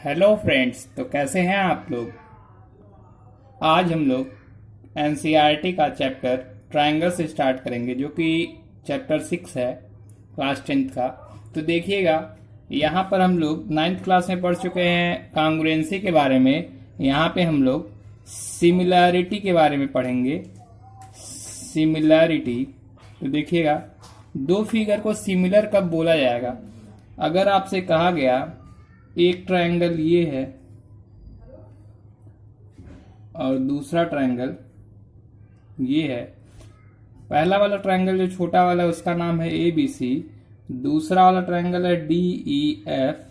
Hello friends, तो कैसे हैं आप लोग। आज हम लोग एनसीईआरटी का चैप्टर ट्रायंगल से स्टार्ट करेंगे, जो कि चैप्टर 6 है क्लास 10th का। तो देखिएगा, यहाँ पर हम लोग 9th क्लास में पढ़ चुके हैं कांग्रुएंसी के बारे में। यहाँ पे हम लोग सिमिलैरिटी के बारे में पढ़ेंगे। सिमिलैरिटी, तो देखिएगा दो फिगर को सिमिलर कब बोला जाएगा। अगर आपसे कहा गया एक ट्रायंगल ये है और दूसरा ट्रायंगल ये है। पहला वाला ट्रायंगल जो छोटा वाला है उसका नाम है ए बी सी, दूसरा वाला ट्रायंगल है डी ई एफ।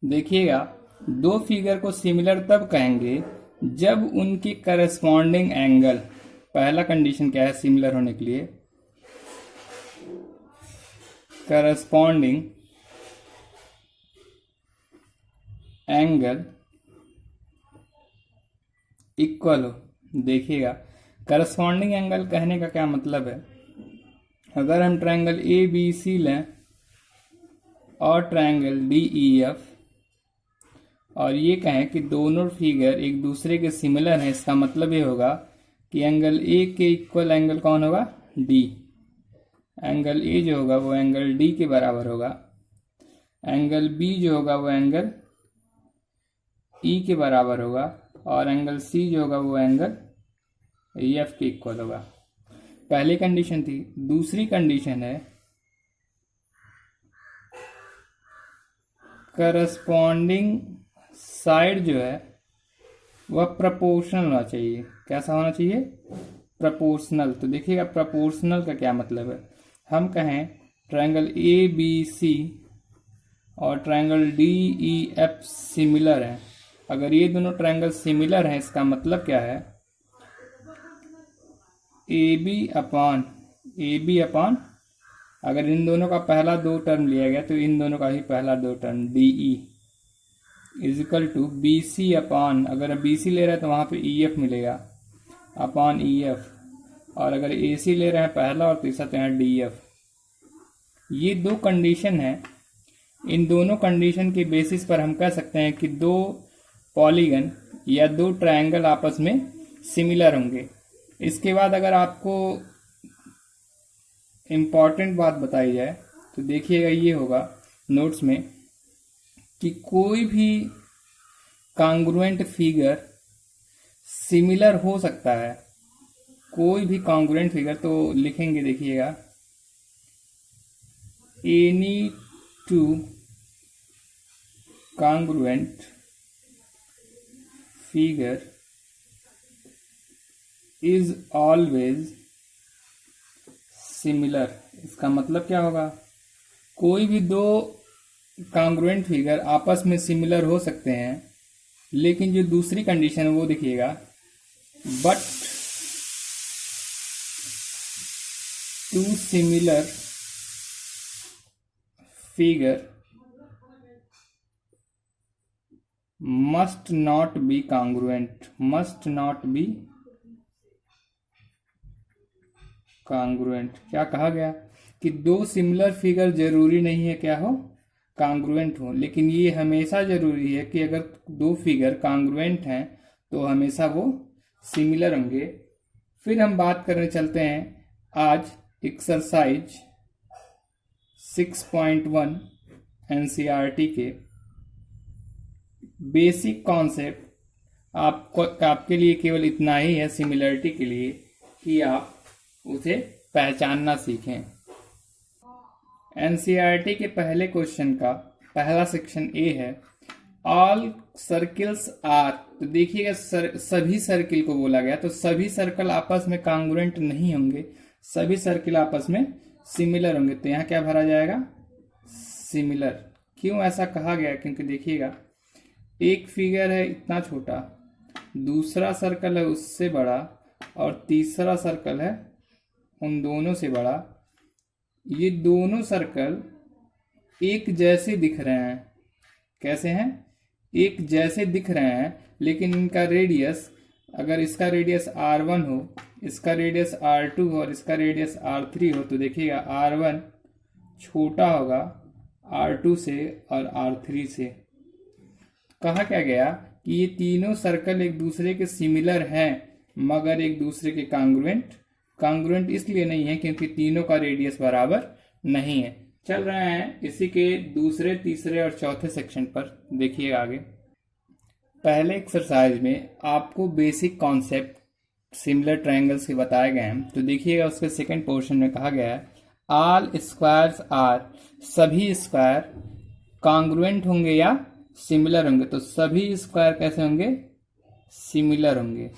देखिएगा, दो फिगर को सिमिलर तब कहेंगे जब उनकी करस्पॉन्डिंग एंगल, पहला कंडीशन क्या है सिमिलर होने के लिए, करस्पॉन्डिंग एंगल इक्वल हो। देखिएगा, करस्पॉन्डिंग एंगल कहने का क्या मतलब है। अगर हम ट्रायंगल ए बी सी लें और ट्रायंगल डी ई एफ और ये कहें कि दोनों फिगर एक दूसरे के सिमिलर हैं, इसका मतलब ये होगा कि एंगल ए के इक्वल एंगल कौन होगा, डी। एंगल ए जो होगा वो एंगल डी के बराबर होगा। एंगल बी जो होगा वो एंगल ई के बराबर होगा, और एंगल सी जो होगा वो एंगल एफ के इक्वल होगा। पहली कंडीशन थी। दूसरी कंडीशन है करस्पॉन्डिंग साइड जो है वह प्रपोर्शनल होना चाहिए। कैसा होना चाहिए, प्रपोर्शनल। तो देखिएगा प्रपोर्शनल का क्या मतलब है। हम कहें ट्रायंगल ए बी सी और triangle D E F similar है। अगर ये दोनों ट्रायंगल सिमिलर हैं, इसका मतलब क्या है, ए बी अपॉन अगर इन दोनों का पहला दो टर्म लिया गया तो इन दोनों का ही पहला दो term D E is equal to B C upon, अगर बी सी ले रहे हैं तो वहां पे ई एफ मिलेगा, अपॉन ई एफ। और अगर ए सी ले रहे हैं पहला और तीसरा तो यहाँ डी एफ। ये दो कंडीशन है। इन दोनों कंडीशन के बेसिस पर हम कह सकते हैं कि दो पॉलीगन या दो ट्रायंगल आपस में सिमिलर होंगे। इसके बाद अगर आपको इम्पॉर्टेंट बात बताई जाए तो देखिएगा ये होगा नोट्स में कि कोई भी कॉन्ग्रुएंट फिगर सिमिलर हो सकता है। कोई भी कॉन्ग्रुएंट फिगर, तो लिखेंगे देखिएगा, any two congruent figure is always similar. इसका मतलब क्या होगा, कोई भी दो कॉन्ग्रुएंट फिगर आपस में सिमिलर हो सकते हैं, लेकिन जो दूसरी कंडीशन है वो देखिएगा, but two similar figure must not be congruent. Must not be congruent. क्या कहा गया कि दो सिमिलर फिगर जरूरी नहीं है क्या हो, कॉन्ग्रुएंट हो, लेकिन ये हमेशा जरूरी है कि अगर दो फिगर कॉन्ग्रुएंट हैं तो हमेशा वो सिमिलर होंगे। फिर हम बात करने चलते हैं आज एक्सरसाइज 6.1 एनसीईआरटी के बेसिक कॉन्सेप्ट। आपके लिए केवल इतना ही है सिमिलरिटी के लिए कि आप उसे पहचानना सीखें। एनसीईआरटी के पहले क्वेश्चन का पहला सेक्शन ए है, ऑल सर्किल्स आर। तो देखिएगा सभी सर्किल को बोला गया, तो सभी सर्कल आपस में कॉन्ग्रुएंट नहीं होंगे, सभी सर्किल आपस में सिमिलर होंगे। तो यहाँ क्या भरा जाएगा, सिमिलर। क्यों ऐसा कहा गया, क्योंकि देखिएगा एक फिगर है इतना छोटा, दूसरा सर्कल है उससे बड़ा, और तीसरा सर्कल है उन दोनों से बड़ा। ये दोनों सर्कल एक जैसे दिख रहे हैं। कैसे हैं, एक जैसे दिख रहे हैं, लेकिन इनका रेडियस, अगर इसका रेडियस r1 हो, इसका रेडियस r2 हो और इसका रेडियस r3 हो, तो देखिएगा r1 छोटा होगा R2 से और R3 से। कहा क्या गया कि ये तीनों सर्कल एक दूसरे के सिमिलर हैं मगर एक दूसरे के कांग्रुएंट इसलिए नहीं है क्योंकि तीनों का रेडियस बराबर नहीं है। चल रहे हैं इसी के दूसरे, तीसरे और चौथे सेक्शन पर। देखिए आगे, पहले एक्सरसाइज में आपको बेसिक कॉन्सेप्ट सिमिलर ट्रायंगल्स के बताए गए हैं। तो देखिएगा उसके सेकंड पोर्शन में कहा गया है ऑल स्क्वायर्स आर, सभी स्क्वायर कांग्रुएंट होंगे या सिमिलर होंगे। तो सभी स्क्वायर कैसे होंगे? सिमिलर होंगे,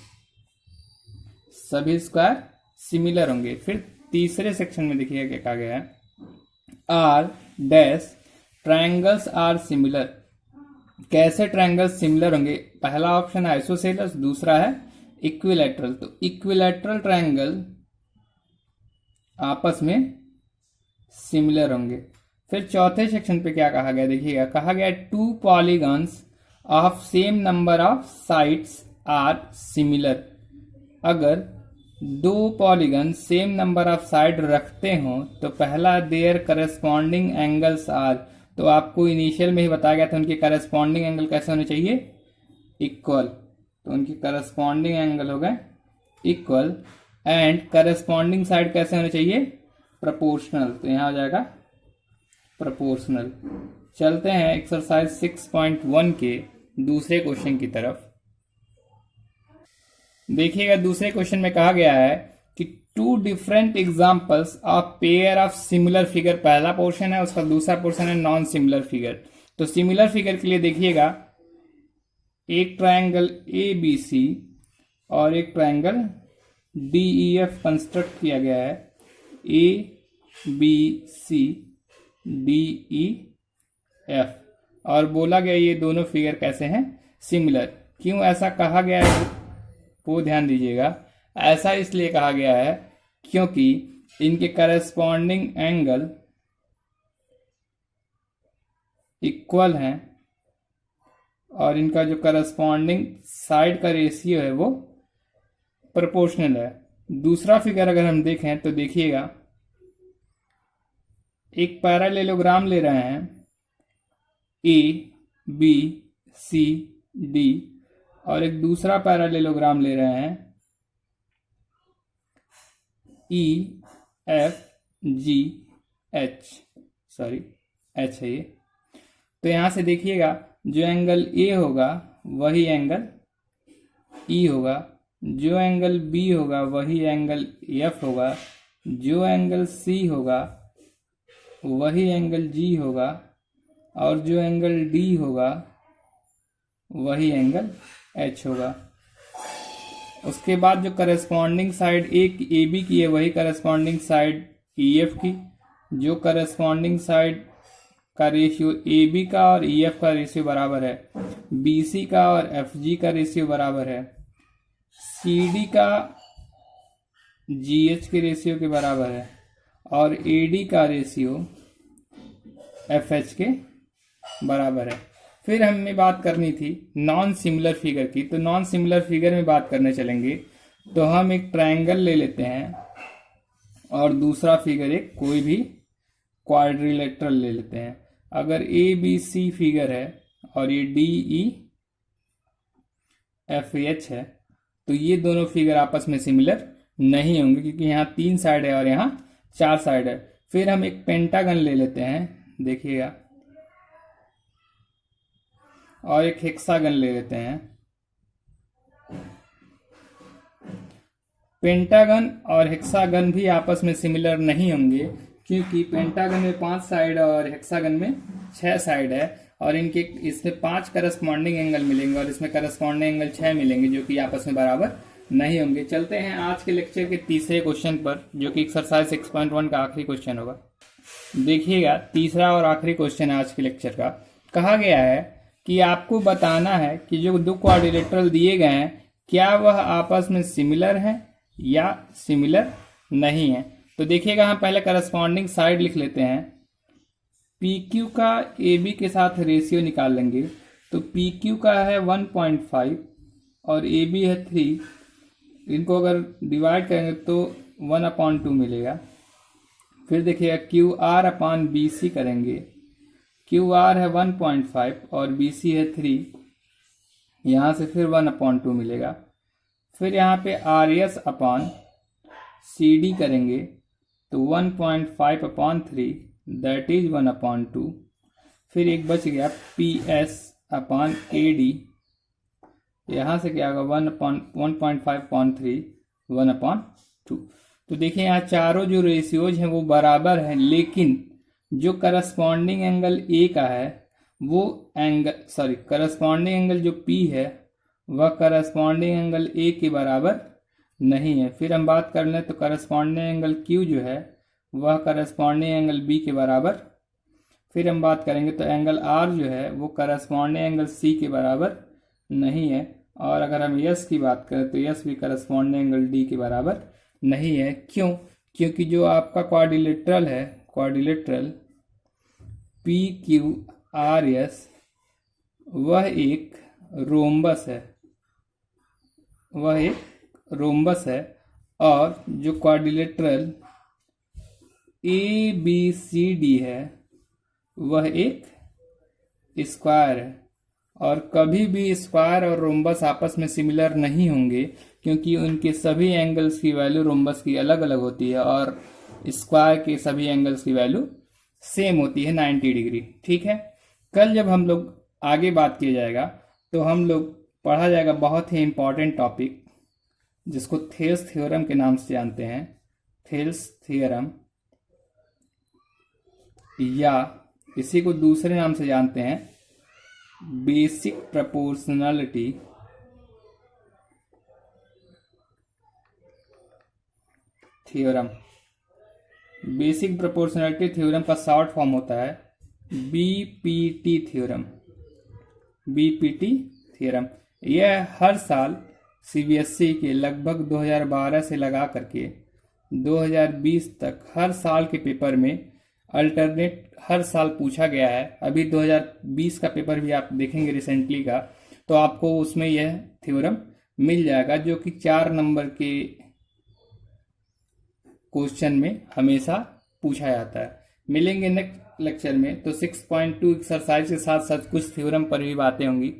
सभी स्क्वायर सिमिलर होंगे। फिर तीसरे सेक्शन में देखिएगा क्या कहा गया है are dash triangles are similar. कैसे ट्रायंगल्स सिमिलर होंगे? पहला ऑप्शन है आइसोसेलेस, दूसरा है इक्विलैटरल। तो इक्विलैटरल ट्रायंगल आपस में सिमिलर होंगे। फिर चौथे सेक्शन पे क्या कहा गया देखिएगा, कहा गया two polygons of same number of sides are similar. अगर दो polygon same number of side रखते हो तो पहला देयर करस्पॉन्डिंग एंगल्स आर। तो आपको इनिशियल में ही बताया गया था उनके करस्पॉन्डिंग एंगल कैसे होने चाहिए? इक्वल। तो उनके करस्पॉन्डिंग एंगल हो गए इक्वल एंड करस्पॉन्डिंग साइड कैसे होने चाहिए? प्रोपोर्शनल। तो यहां हो जाएगा प्रोपोर्शनल। चलते हैं एक्सरसाइज 6.1 के दूसरे क्वेश्चन की तरफ। देखिएगा दूसरे क्वेश्चन में कहा गया है कि two different examples of pair of similar figure. पहला पोर्शन है, उसका दूसरा पोर्शन है नॉन सिमिलर फिगर। तो सिमिलर फिगर के लिए देखिएगा एक ट्रायंगल ABC और एक ट्रायंगल DEF कंस्ट्रक्ट किया गया है। ABC DEF और बोला गया ये दोनों फिगर कैसे हैं? सिमिलर। क्यों ऐसा कहा गया है वो ध्यान दीजिएगा। ऐसा इसलिए कहा गया है क्योंकि इनके करस्पॉन्डिंग एंगल इक्वल हैं और इनका जो करस्पॉन्डिंग साइड का रेशियो है वो प्रोपोर्शनल है। दूसरा फिगर अगर हम देखें तो देखिएगा एक पैरालेलोग्राम ले रहे हैं ABCD और एक दूसरा पैरालेलोग्राम ले रहे हैं EFGH, सॉरी H है ये। तो यहां से देखिएगा जो एंगल A होगा वही एंगल E होगा, जो एंगल B होगा वही एंगल F होगा, जो एंगल C होगा वही एंगल G होगा और जो एंगल D होगा वही एंगल H होगा। उसके बाद जो करस्पॉन्डिंग साइड एक AB की है वही करस्पॉन्डिंग साइड EF की। जो करस्पॉन्डिंग साइड का रेशियो AB का और EF का रेशियो बराबर है, BC का और FG का रेशियो बराबर है, CD का GH के रेशियो के बराबर है और AD का रेशियो FH के बराबर है। फिर हमें बात करनी थी नॉन सिमिलर फिगर की। तो नॉन सिमिलर फिगर में बात करने चलेंगे तो हम एक ट्रायंगल ले लेते हैं और दूसरा फिगर एक कोई भी क्वाड्रिलेटरल ले लेते हैं। अगर ABC फिगर है और ये DEFH है तो ये दोनों फिगर आपस में सिमिलर नहीं होंगे क्योंकि यहाँ 3 साइड है और यहाँ 4 साइड है। फिर हम एक पेंटागन ले लेते हैं, देखिएगा, और एक हेक्सागन ले लेते हैं। पेंटागन और हेक्सागन भी आपस में सिमिलर नहीं होंगे क्योंकि पेंटागन में 5 साइड और हेक्सागन में 6 साइड है और इनके इसमें 5 करस्पॉन्डिंग एंगल मिलेंगे और इसमें करस्पॉन्डिंग एंगल 6 मिलेंगे जो कि आपस में बराबर नहीं होंगे। चलते हैं आज के लेक्चर के तीसरे क्वेश्चन पर जो कि एक्सरसाइज 6.1 का आखिरी क्वेश्चन होगा। देखिएगा तीसरा और आखिरी क्वेश्चन आज के लेक्चर का। कहा गया है कि आपको बताना है कि जो दो क्वाड्रिलेटरल दिए गए हैं क्या वह आपस में सिमिलर है या सिमिलर नहीं है। तो देखिएगा हम पहले करस्पॉन्डिंग साइड लिख लेते हैं। PQ का AB के साथ रेशियो निकाल लेंगे तो PQ का है 1.5 और AB है 3। इनको अगर डिवाइड करेंगे तो 1/2 मिलेगा। फिर देखिएगा Q R upon B C करेंगे, क्यू आर है 1.5 और बी सी है 3, यहाँ से फिर 1/2 मिलेगा। फिर यहाँ पे R S upon C D करेंगे तो 1.5/3 दैट इज 1/2। फिर एक बच गया P S upon A D, यहाँ से क्या होगा 1.5/3 1/2। तो देखिए यहाँ चारों जो रेशियोज हैं वो बराबर हैं, लेकिन जो करस्पॉन्डिंग एंगल ए का है वो करस्पॉन्डिंग एंगल जो पी है वह करस्पॉन्डिंग एंगल ए के बराबर नहीं है। फिर हम बात कर लें तो करस्पॉन्डिंग एंगल क्यू जो है वह करस्पॉन्डिंग एंगल बी के बराबर। फिर हम बात करेंगे तो एंगल आर जो है वो करस्पॉन्डिंग एंगल सी के बराबर नहीं है। और अगर हम यस की बात करें तो यस भी करस्पॉन्डिंग एंगल डी के बराबर नहीं है। क्यों? क्योंकि जो आपका क्वाड्रिलेटरल है, quadrilateral P Q R S, वह एक रोम्बस है, वह एक रोम्बस है। और जो quadrilateral A B C D है वह एक स्क्वायर है। और कभी भी स्क्वायर और रोम्बस आपस में सिमिलर नहीं होंगे, क्योंकि उनके सभी एंगल्स की वैल्यू रोम्बस की अलग अलग होती है और स्क्वायर के सभी एंगल्स की वैल्यू सेम होती है 90 डिग्री। ठीक है, कल जब हम लोग आगे बात किया जाएगा तो हम लोग पढ़ा जाएगा बहुत ही इंपॉर्टेंट टॉपिक जिसको थेल्स थ्योरम के नाम से जानते हैं। थेल्स थ्योरम, या इसी को दूसरे नाम से जानते हैं basic proportionality theorem. Basic proportionality theorem का शॉर्ट फॉर्म होता है बीपीटी थ्योरम। बीपीटी थ्योरम यह हर साल सीबीएसई के लगभग 2012 से लगा करके 2020 तक हर साल के पेपर में अल्टरनेट हर साल पूछा गया है। अभी 2020 का पेपर भी आप देखेंगे रिसेंटली का, तो आपको उसमें यह थ्योरम मिल जाएगा, जो कि 4 नंबर के क्वेश्चन में हमेशा पूछा जाता है। मिलेंगे नेक्स्ट लेक्चर में, तो 6.2 एक्सरसाइज के साथ साथ कुछ थ्योरम पर भी बातें होंगी।